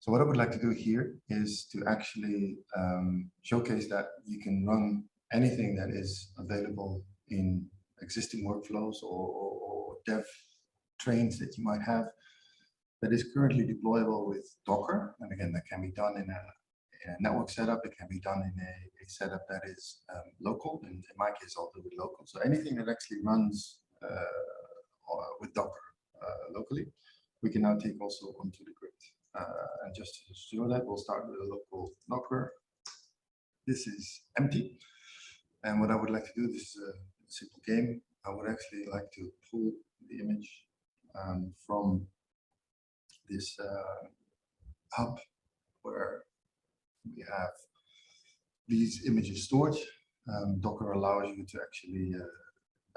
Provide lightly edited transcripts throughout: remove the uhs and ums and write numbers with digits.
So what I would like to do here is to actually showcase that you can run anything that is available in existing workflows or dev trains that you might have that is currently deployable with Docker. And again, that can be done in a network setup. It can be done in a setup that is local. And in my case, I'll do it local. So anything that actually runs with Docker locally, we can now take also onto the grid. And just to show that, we'll start with a local Docker. This is empty. And what I would like to do, this is a simple game. I would actually like to pull the image from this hub where we have these images stored. Docker allows you to actually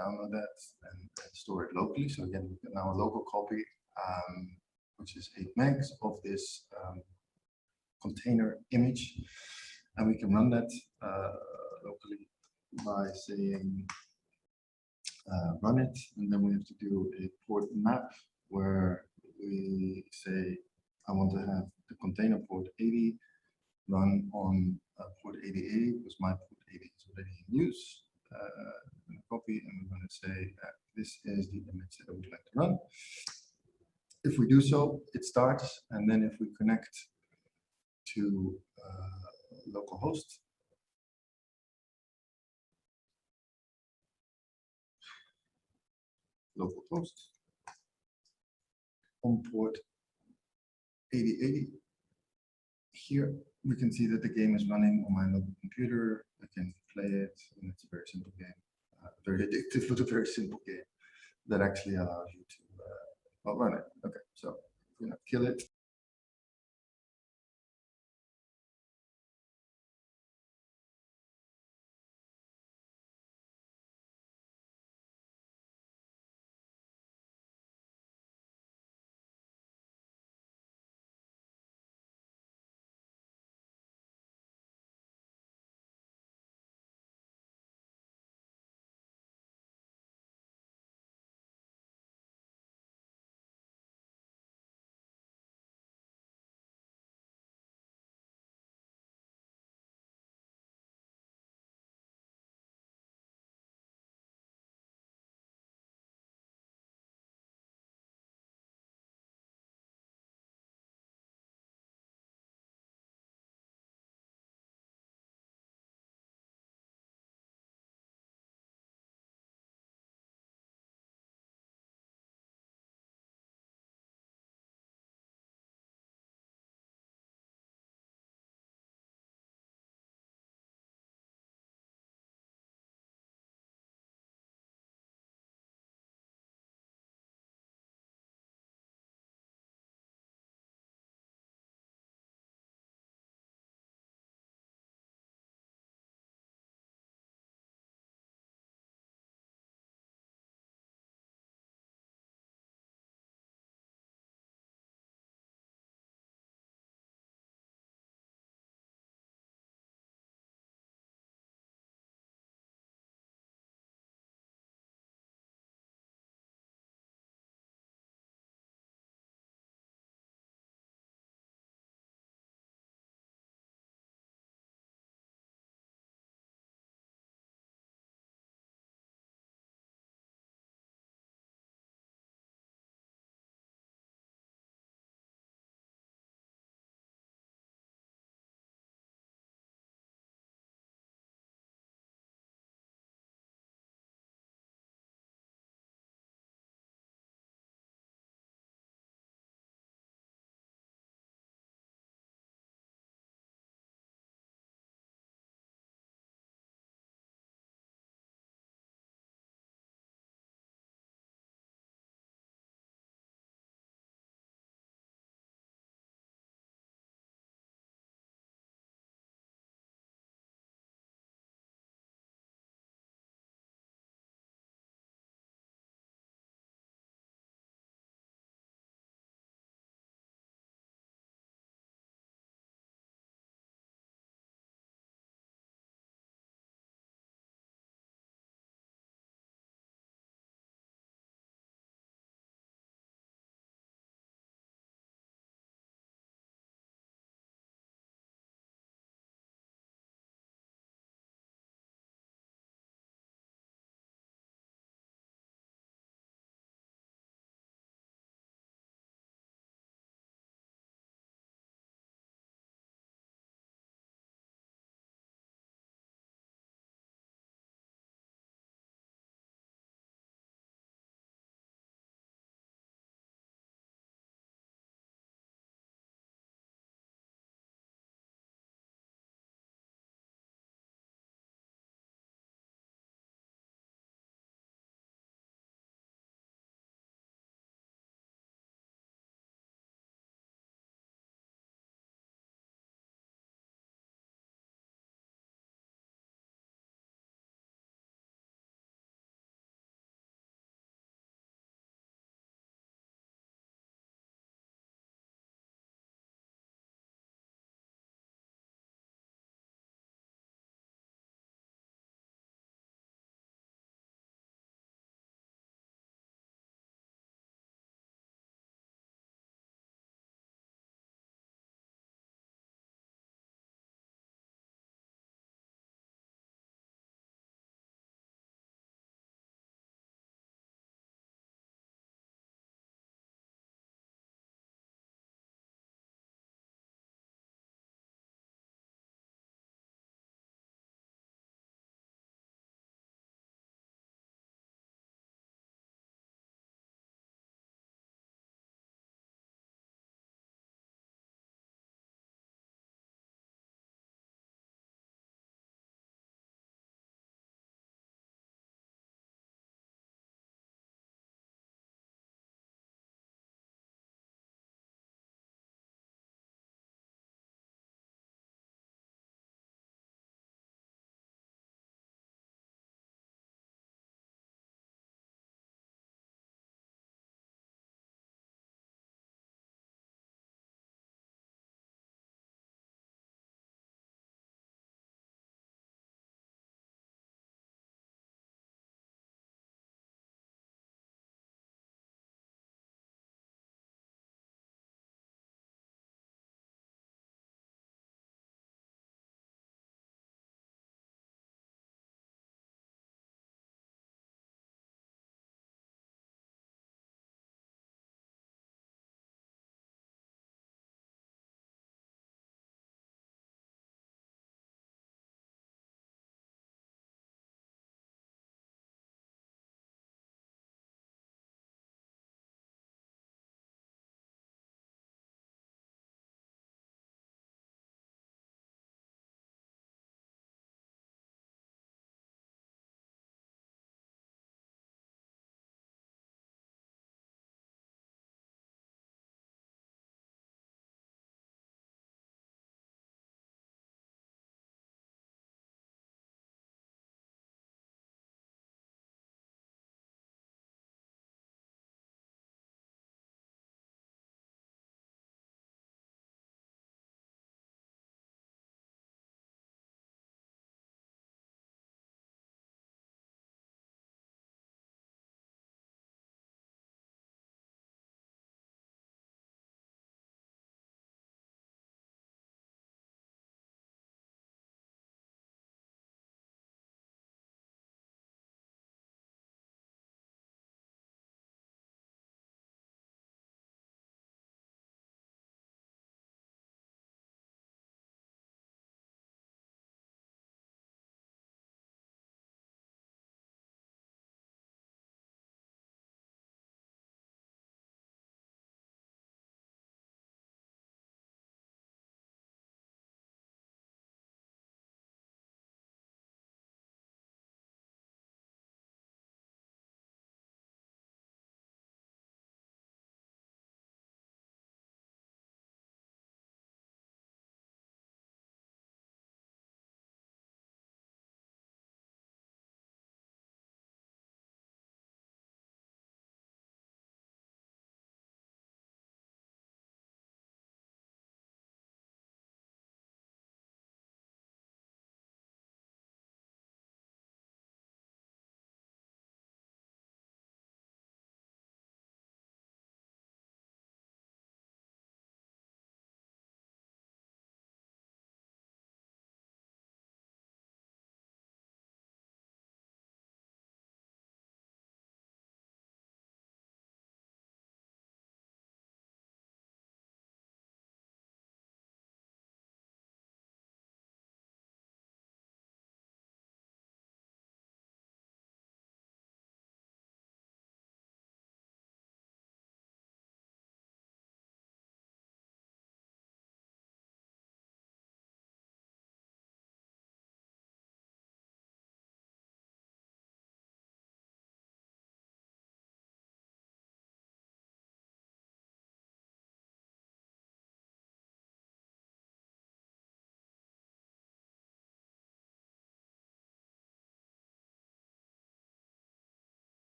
download that and store it locally. So again, we get now a local copy, which is 8 megs of this container image, and we can run that locally by saying run it, and then we have to do a port map where we say I want to have the container port 80 run on port 8080 because my port 80 is already in use. I'm going to copy and we're going to say that this is the image that I would like to run. If we do so, it starts, and then if we connect to localhost, on port 8080, here we can see that the game is running on my local computer. I can play it, and it's a very simple game, very addictive, but a very simple game that actually allows you to well, run it. Okay, so we're gonna kill it.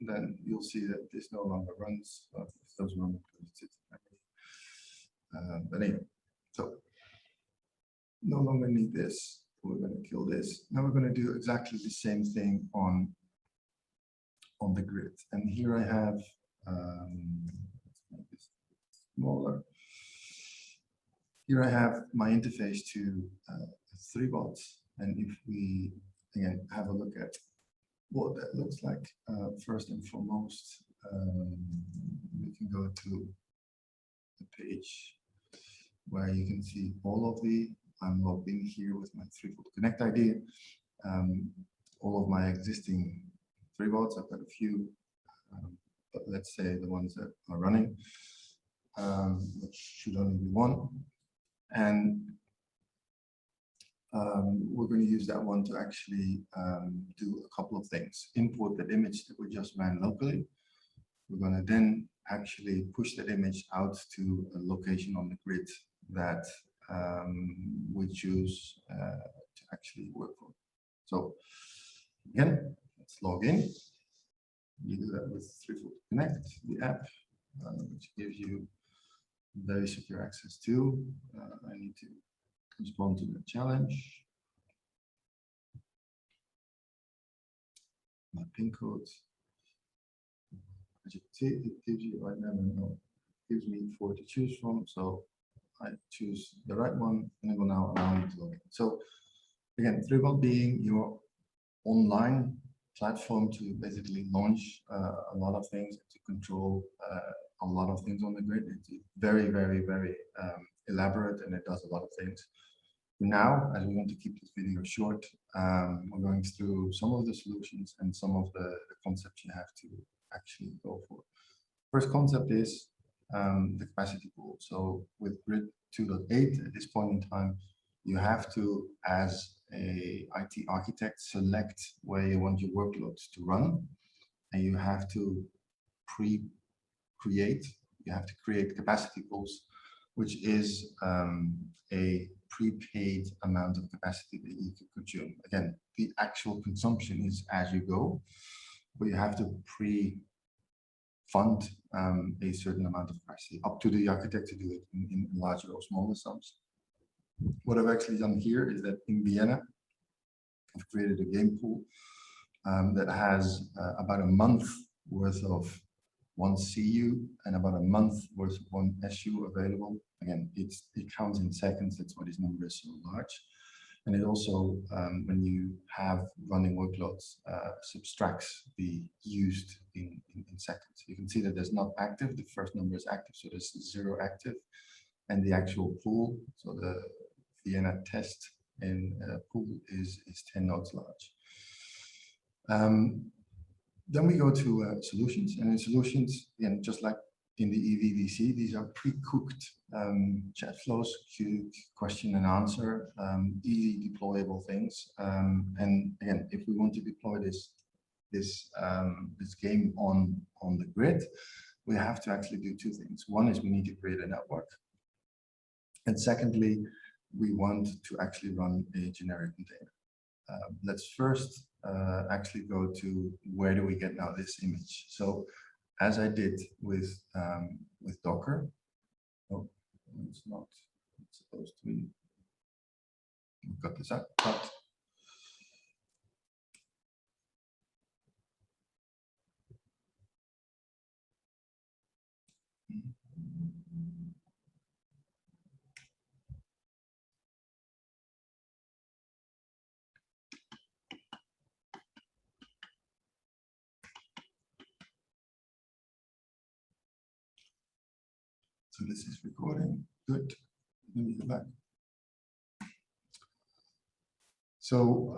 then you'll see that this no longer runs. This does run because it's but anyway, so no longer need this. We're going to kill this. Now we're going to do exactly the same thing on the grid. And here I have, let's make this smaller. Here I have my interface to ThreeFold. And if we again have a look at what that looks like, first and foremost, we can go to the page where you can see all of the, I'm logged in here with my ThreeFold Connect ID, all of my existing ThreeFolds. I've got a few, but let's say the ones that are running, which should only be one. And we're going to use that one to actually do a couple of things. Import that image that we just ran locally. We're going to then actually push that image out to a location on the grid that we choose to actually work for. So again, let's log in. You do that with ThreeFold Connect, the app, which gives you very secure access to. I need to respond to the challenge. My PIN code. As you can see, it gives you right now, it gives me 4 to choose from. So I choose the right one, and it will now allow me to log in. So again, ThreeFold being your online platform to basically launch a lot of things, to control a lot of things on the grid. It's very, very, very elaborate, and it does a lot of things. Now, as we want to keep this video short, we're going through some of the solutions and some of the concepts you have to actually go for. First concept is the capacity pool. So with Grid 2.8, at this point in time, you have to, as a IT architect, select where you want your workloads to run, and you have to create capacity pools, which is a prepaid amount of capacity that you can consume. Again, the actual consumption is as you go, but you have to pre-fund a certain amount of capacity, up to the architect to do it in larger or smaller sums. What I've actually done here is that in Vienna, I've created a game pool that has about a month worth of one CU and about a month worth of one SU available. Again, it counts in seconds. That's why this number is so large. And it also, when you have running workloads, subtracts the used in seconds. You can see that there's not active. The first number is active, so there's 0 active. And the actual pool, so the Vienna test in pool is 10 nodes large. Then we go to solutions, and in solutions, again, just like in the EVVC, these are pre-cooked chat flows, question and answer, easy deployable things. And again, if we want to deploy this game on the grid, we have to actually do 2 things. One is we need to create a network, and secondly, we want to actually run a generic container. Let's first actually go to where do we get now this image. So as I did with Docker, oh, it's not supposed to be. We've got this up, but so this is recording. Good. Let me go back. So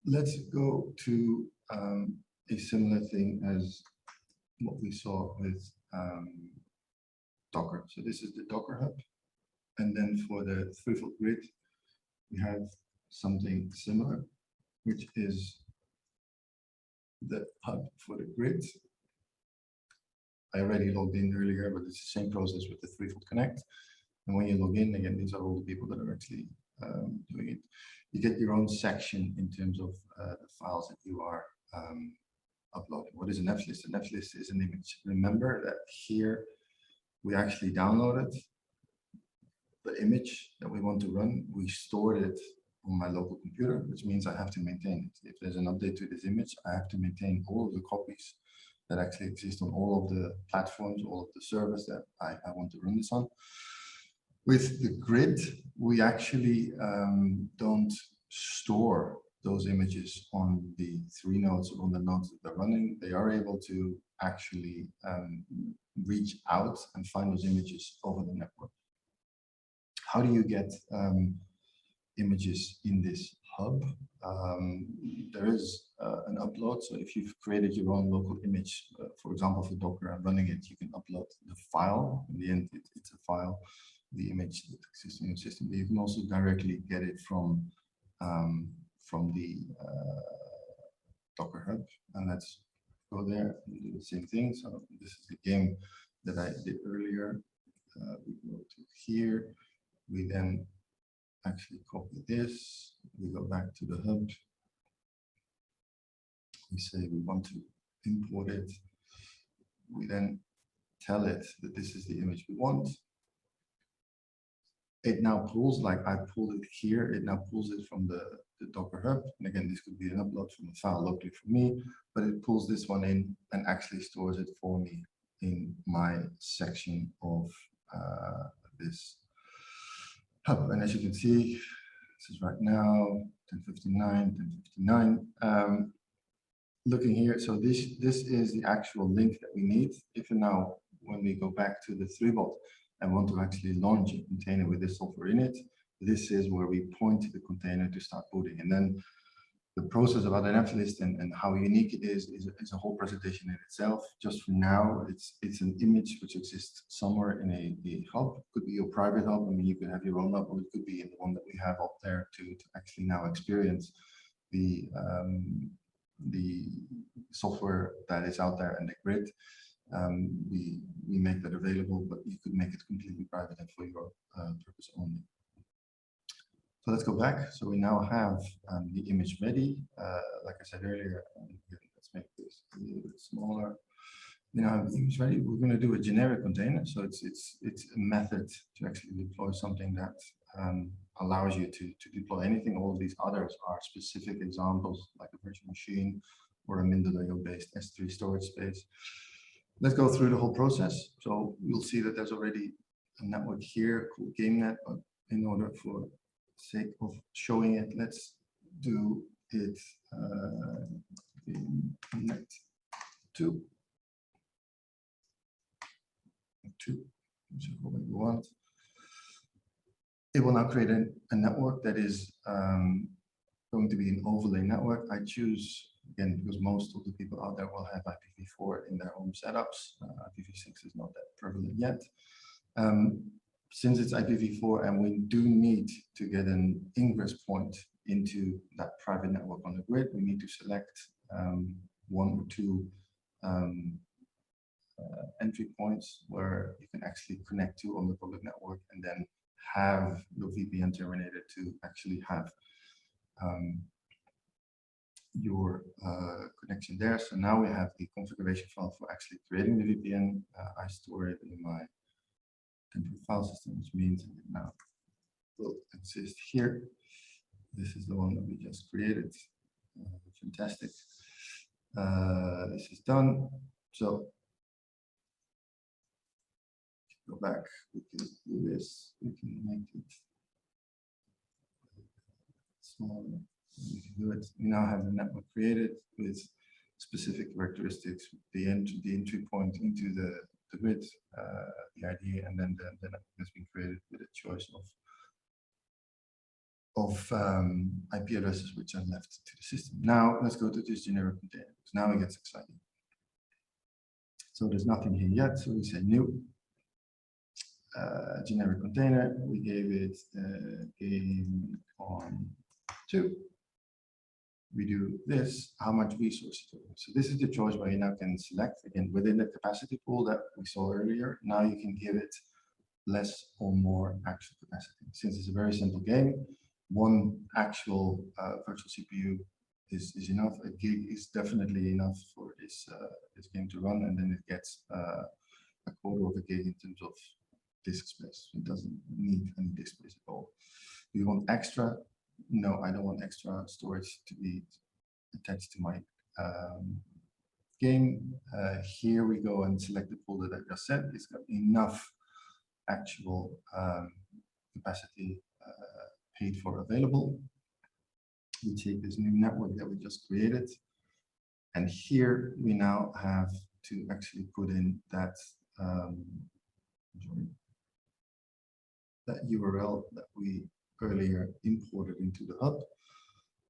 let's go to a similar thing as what we saw with Docker. So this is the Docker Hub. And then for the ThreeFold Grid, we have something similar, which is the hub for the grid. I already logged in earlier, but it's the same process with the ThreeFold Connect. And when you log in, again, these are all the people that are actually doing it. You get your own section in terms of the files that you are uploading. What is an F list? An F list is an image. Remember that here we actually downloaded the image that we want to run. We stored it on my local computer, which means I have to maintain it. If there's an update to this image, I have to maintain all of the copies that actually exist on all of the platforms, all of the servers that I want to run this on. With the grid, we actually don't store those images on the 3 nodes, on the nodes that they're running. They are able to actually reach out and find those images over the network. How do you get images in this hub? There is an upload. So if you've created your own local image, for example, for Docker and running it, you can upload the file. In the end, it's a file, the image that exists in your system. But you can also directly get it from the Docker hub. And let's go there and do the same thing. So this is the game that I did earlier. We go to here. We then actually copy this. We go back to the hub. We say we want to import it. We then tell it that this is the image we want. It now pulls, like I pulled it here, it now pulls it from the Docker hub. And again, this could be an upload from a file locally for me, but it pulls this one in and actually stores it for me in my section of this hub. And as you can see, this is right now 10:59, 10:59. Looking here, so this is the actual link that we need. If now, when we go back to the ThreeFold and want to actually launch a container with this software in it, this is where we point to the container to start booting. And then the process about an F list and how unique it is a whole presentation in itself. Just for now, it's an image which exists somewhere in a hub. It could be your private hub. I mean, you could have your own hub, or it could be in the one that we have up there to actually now experience the software that is out there and the grid. We make that available, but you could make it completely private and for your purpose only. So let's go back. So we now have the image ready. Like I said earlier, let's make this a little bit smaller. We now have the image ready. We're going to do a generic container. So it's a method to actually deploy something that allows you to deploy anything. All of these others are specific examples, like a virtual machine or a Mendeley-based S3 storage space. Let's go through the whole process. So you'll see that there's already a network here called GameNet, but in order for sake of showing it, let's do it in net 2, whichever way you want. It will now create a network that is going to be an overlay network. I choose, again, because most of the people out there will have IPv4 in their home setups. IPv6 is not that prevalent yet. Since it's IPv4 and we do need to get an ingress point into that private network on the grid, we need to select 1 or 2 entry points where you can actually connect to on the public network, and then have your VPN terminated to actually have your connection there. So now we have the configuration file for actually creating the VPN. I store it in my temporary file system, which means it now will exist here. This is the one that we just created. Fantastic. This is done. So go back, we can do this, we can make it smaller, we can do it. We now have the network created with specific characteristics, the entry point into the grid, the ID, and then the network has been created with a choice of IP addresses which are left to the system. Now let's go to this generic container, because now it gets exciting. So there's nothing here yet, so we say new. Generic container, we gave it game on 2. We do this, how much resources do we? So this is the choice where you now can select, again, within the capacity pool that we saw earlier. Now you can give it less or more actual capacity. Since it's a very simple game, 1 actual virtual CPU is enough. A gig is definitely enough for this game to run, and then it gets a quarter of a gig in terms of disk space. It doesn't need any disk space at all. Do you want extra? No, I don't want extra storage to be attached to my game. Here we go and select the folder that I just said. It's got enough actual capacity paid for available. We take this new network that we just created, and here we now have to actually put in that that URL that we earlier imported into the hub.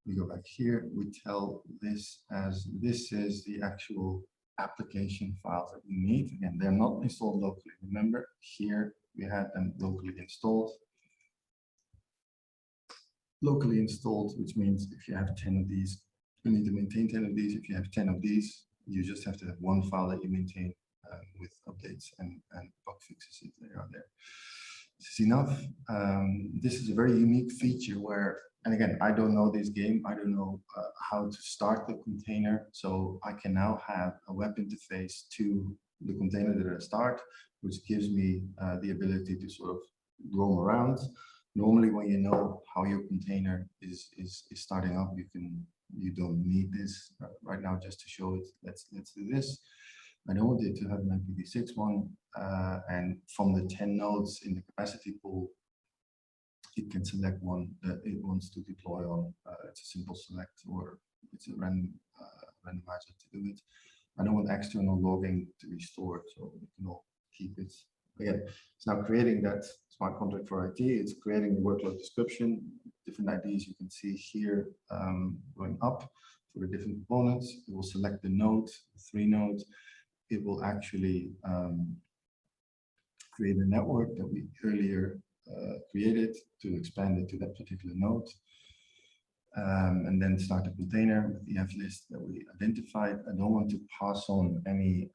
We go back here, we tell this as this is the actual application files that we need. Again, they're not installed locally. Remember, here we had them locally installed. Locally installed, which means if you have 10 of these, you need to maintain 10 of these. If you have 10 of these, you just have to have one file that you maintain with updates and bug fixes if they are there. This is enough. This is a very unique feature where, and again, I don't know this game. I don't know how to start the container. So I can now have a web interface to the container that I start, which gives me the ability to sort of roam around. Normally, when you know how your container is starting up, you don't need this right now just to show it. Let's do this. I don't want it to have an IPv6 one, and from the 10 nodes in the capacity pool, it can select one that it wants to deploy on. It's a simple select, or it's a randomizer to do it. I don't want external logging to be stored, so we can all keep it. Again, it's now creating that smart contract for IT. It's creating the workload description, different IDs you can see here going up for the different components. It will select the node, 3 nodes. It will actually create a network that we earlier created to expand it to that particular node. And then start a container with the F list that we identified. I don't want to pass on any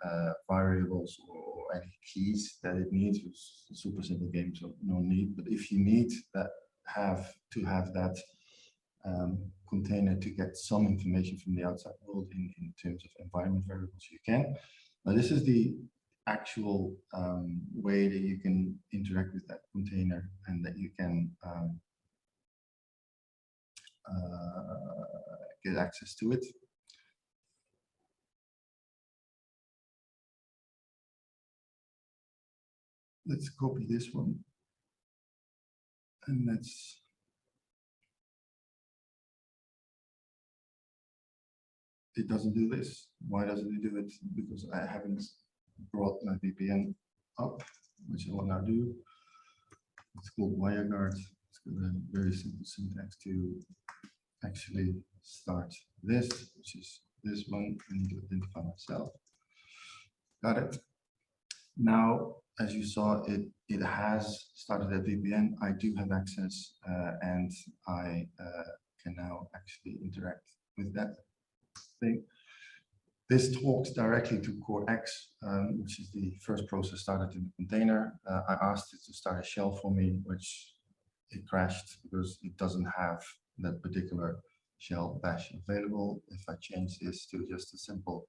variables or any keys that it needs. It's a super simple game, so no need. But if you need that, have that container to get some information from the outside world in terms of environment variables, you can. Now this is the actual way that you can interact with that container and that you can get access to it. Let's copy this one and let's it doesn't do this. Why doesn't it do it? Because I haven't brought my VPN up, which I will now do. It's called WireGuard. It's got a very simple syntax to actually start this, which is this one. I need to identify myself. Got it. Now, as you saw, it has started a VPN. I do have access, and I can now actually interact with that thing. This talks directly to core X, which is the first process started in the container. I asked it to start a shell for me, which it crashed because it doesn't have that particular shell bash available. If I change this to just a simple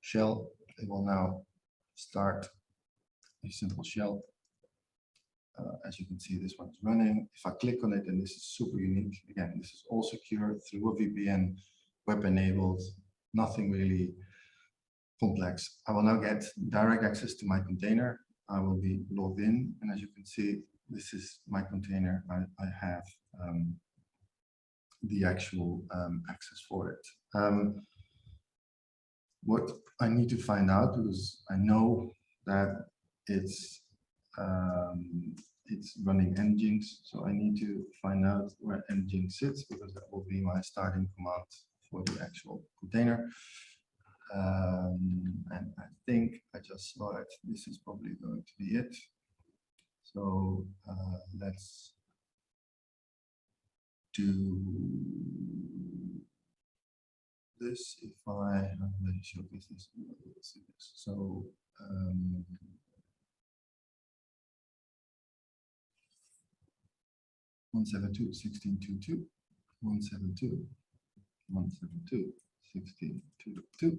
shell, it will now start a simple shell. As you can see, this one's running. If I click on it, and this is super unique, again, this is all secure through a VPN, web enabled, nothing really complex. I will now get direct access to my container. I will be logged in, and as you can see, this is my container. I have the actual access for it. What I need to find out, because I know that it's running nginx, so I need to find out where nginx sits, because that will be my starting command for the actual container. And I think I just saw it. This is probably going to be it. So let's do this. If I showcase this, let's see this. So 172.16.22, 172. 172.16.2.2,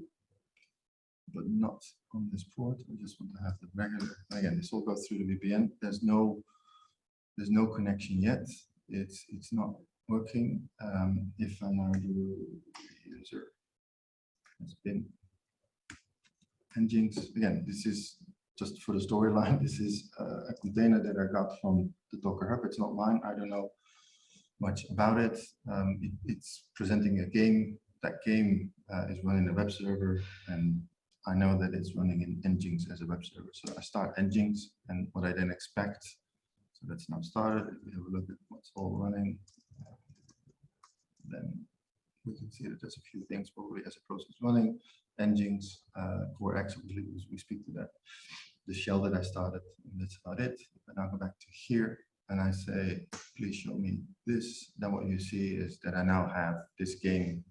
but not on this port. I just want to have the regular. Again, this will go through the VPN. There's no connection yet. It's not working. If I now do user has been Nginx, again, this is just for the storyline. This is a container that I got from the Docker Hub. It's not mine. I don't know much about it. It's presenting a game. That game is running a web server, and I know that it's running in Nginx as a web server. So I start Nginx, and what I then expect. So that's now started. If we have a look at what's all running, then we can see that there's a few things probably as a process running. Nginx, core X, we speak to that. The shell that I started, and that's about it. And I'll go back to here, and I say, please show me this. Then what you see is that I now have this game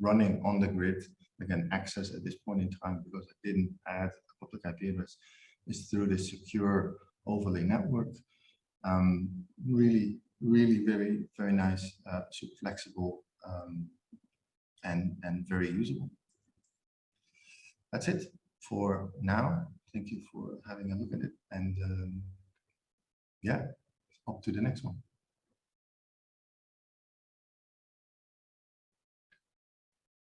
running on the grid. Again, access at this point in time, because I didn't add a public IP address, is through this secure overlay network. Really, very, very nice, super flexible, and very usable. That's it for now. Thank you for having a look at it, and yeah, up to the next one.